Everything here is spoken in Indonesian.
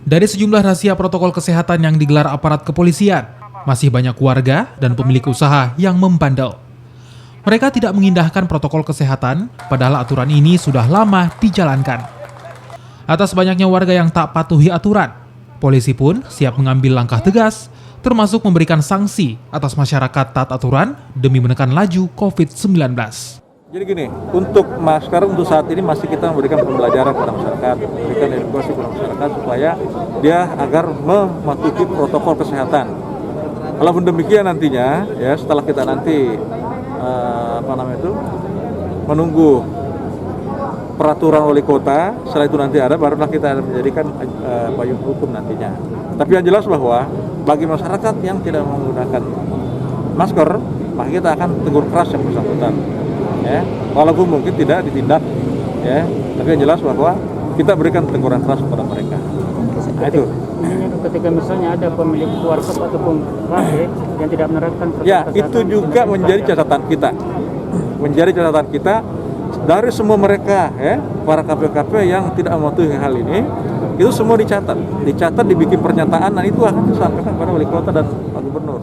Dari sejumlah razia protokol kesehatan yang digelar aparat kepolisian, masih banyak warga dan pemilik usaha yang membandel. Mereka tidak mengindahkan protokol kesehatan, padahal aturan ini sudah lama dijalankan. Atas banyaknya warga yang tak patuhi aturan, polisi pun siap mengambil langkah tegas, termasuk memberikan sanksi atas masyarakat taat aturan demi menekan laju COVID-19. Jadi gini, untuk saat ini masih kita memberikan pembelajaran kepada masyarakat, memberikan edukasi kepada masyarakat supaya dia agar mematuhi protokol kesehatan. Walaupun demikian nantinya, ya setelah kita nanti menunggu peraturan wali kota, setelah itu nanti ada, barulah kita menjadikan payung hukum nantinya. Tapi yang jelas bahwa bagi masyarakat yang tidak menggunakan masker, maka kita akan tegur keras yang bersangkutan. Ya, walaupun mungkin tidak ditindak, ya, tapi yang jelas bahwa kita berikan teguran keras kepada mereka. Nah, itu. Ketika misalnya ada pemilik warkop ataupun kafe yang tidak menerapkan protokol ya, kesehatan, itu juga menjadi catatan kita. Menjadi catatan kita dari semua mereka, ya, para kafe-kafe yang tidak mematuhi hal ini, itu semua dicatat, dibikin pernyataan, dan itu akan disampaikan kepada wali kota dan Pak Gubernur.